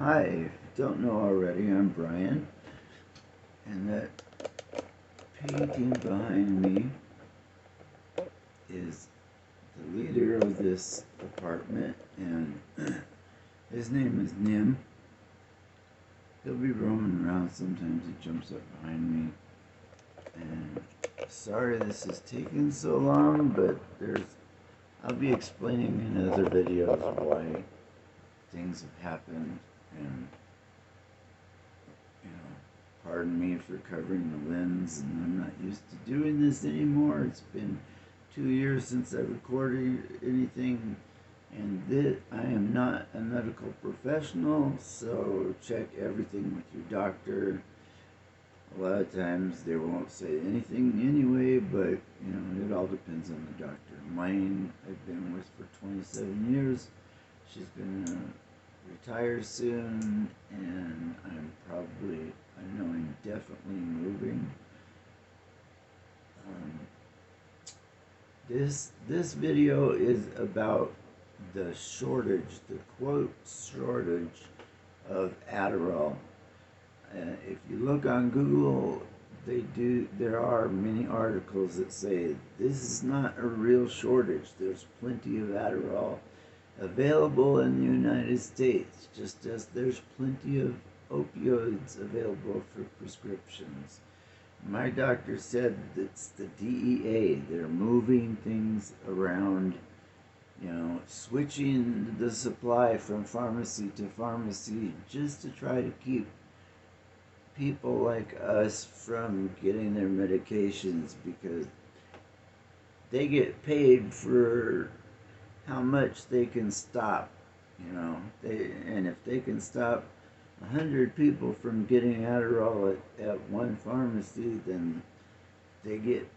Hi, if you don't know already, I'm Brian, and that painting behind me is the leader of this apartment, and his name is Nim. He'll be roaming around sometimes. He jumps up behind me, and sorry this is taking so long, but I'll be explaining in other videos why things have happened, and pardon me for covering the lens, and I'm not used to doing this anymore. It's been 2 years since I recorded anything, and I am not a medical professional, so check everything with your doctor. A lot of times they won't say anything anyway, but it all depends on the doctor. Mine I've been with for 27 years. She's gonna retire soon, and I know I'm definitely moving. This video is about the shortage, the quote shortage of Adderall. If you look on Google, there are many articles that say this is not a real shortage. There's plenty of Adderall available in the United States, just as there's plenty of opioids available for prescriptions. My doctor said it's the DEA. They're moving things around, switching the supply from pharmacy to pharmacy just to try to keep people like us from getting their medications, because they get paid for how much they can stop, and if they can stop 100 people from getting Adderall at one pharmacy, then they get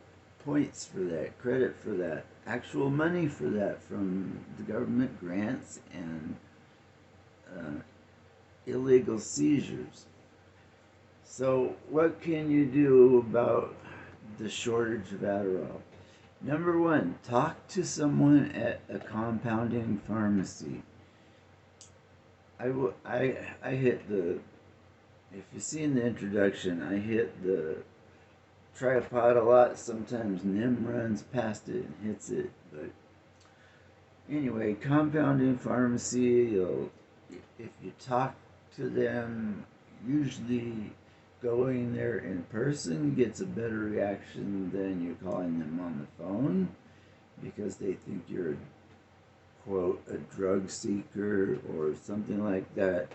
points for that, credit for that, actual money for that from the government grants and illegal seizures. So what can you do about the shortage of Adderall? Number one, talk to someone at a compounding pharmacy. I hit the, if you see in the introduction, I hit the tripod a lot. Sometimes Nim runs past it and hits it, but anyway, compounding pharmacy, if you talk to them, usually going there in person gets a better reaction than you calling them on the phone, because they think you're, quote, a drug seeker or something like that.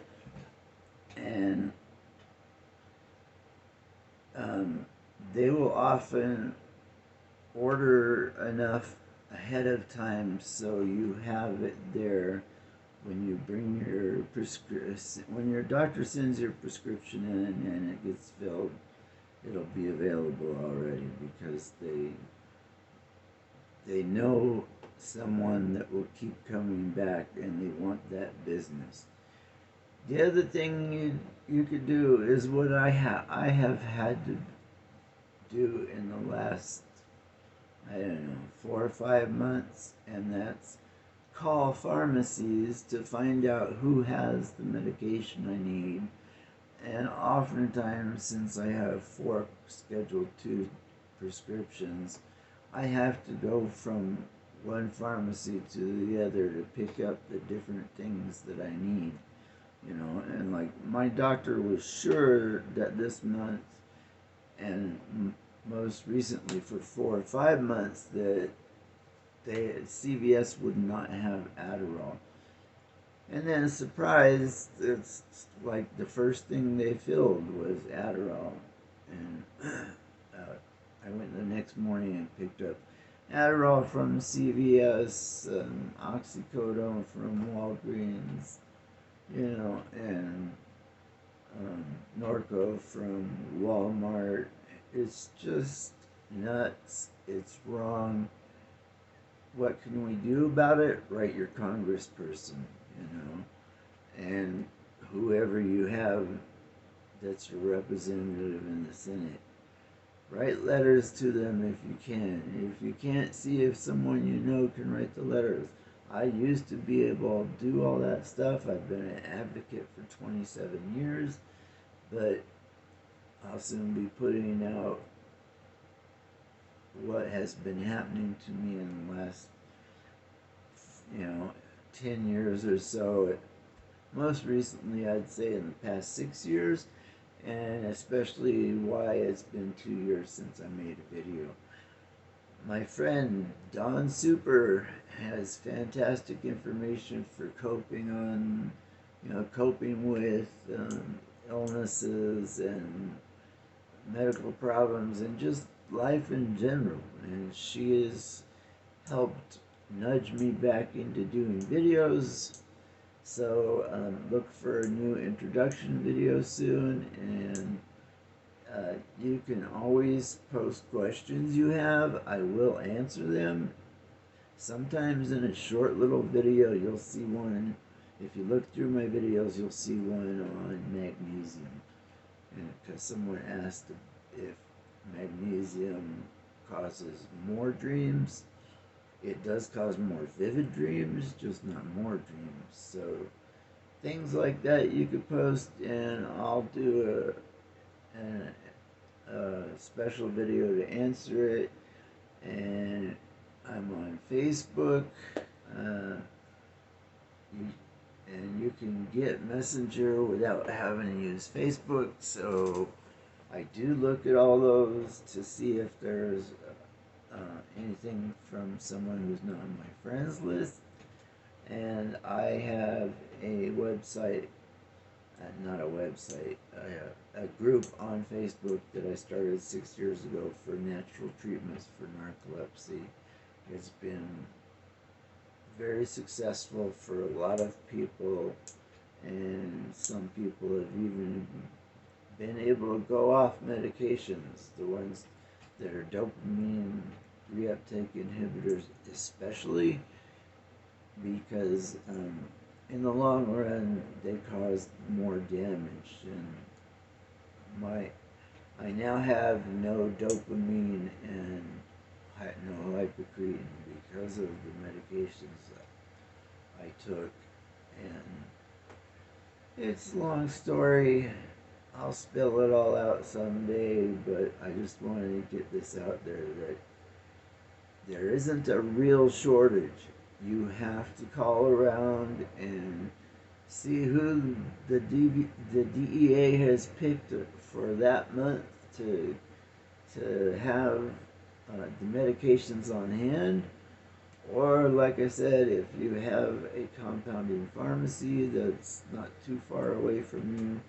And they will often order enough ahead of time so you have it there when you bring your prescription. When your doctor sends your prescription in and it gets filled, it'll be available already, because they know someone that will keep coming back, and they want that business. The other thing you could do is what I have had to do in the last, I don't know, 4 or 5 months, and that's call pharmacies to find out who has the medication I need. And oftentimes, since I have 4 Schedule II prescriptions, I have to go from one pharmacy to the other to pick up the different things that I need. And like my doctor was sure that this month, and most recently for 4 or 5 months, that CVS would not have Adderall. And then, surprise, it's like the first thing they filled was Adderall. And I went the next morning and picked up Adderall from CVS, oxycodone from Walgreens, and Norco from Walmart. It's just nuts. It's wrong. What can we do about it? Write your congressperson, and whoever you have that's your representative in the Senate. Write letters to them if you can. If you can't see if someone you know can write the letters, I used to be able to do all that stuff. I've been an advocate for 27 years, but I'll soon be putting out what has been happening to me in the last, 10 years or so. Most recently, I'd say in the past 6 years, and especially why it's been 2 years since I made a video. My friend Don Super has fantastic information for coping with illnesses and medical problems and just life in general. And she has helped nudge me back into doing videos. So look for a new introduction video soon, and you can always post questions you have. I will answer them. Sometimes in a short little video you'll see one. If you look through my videos, you'll see one on magnesium. And because someone asked if magnesium causes more dreams, it does cause more vivid dreams, just not more dreams. So things like that you could post, and I'll do a special video to answer it. And I'm on Facebook, and you can get Messenger without having to use Facebook. So I do look at all those to see if there's anything from someone who's not on my friends list. And I have a website, not a website, a group on Facebook that I started 6 years ago for natural treatments for narcolepsy. It's been very successful for a lot of people, and some people have even been able to go off medications, the ones that are dopamine reuptake inhibitors especially, because in the long run they cause more damage. And I now have no dopamine and no hypocretin because of the medications that I took. And it's a long story. I'll spill it all out someday, but I just wanted to get this out there that there isn't a real shortage. You have to call around and see who the DEA has picked for that month to have the medications on hand. Or, like I said, if you have a compounding pharmacy that's not too far away from you.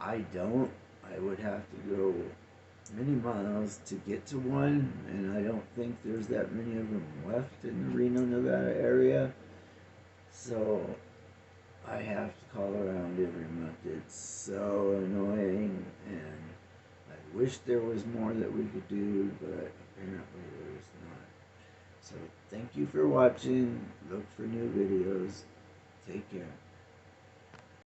I don't. I would have to go many miles to get to one, and I don't think there's that many of them left in the Reno, Nevada area. So I have to call around every month. It's so annoying, and I wish there was more that we could do, but apparently there's not. So thank you for watching. Look for new videos. Take care.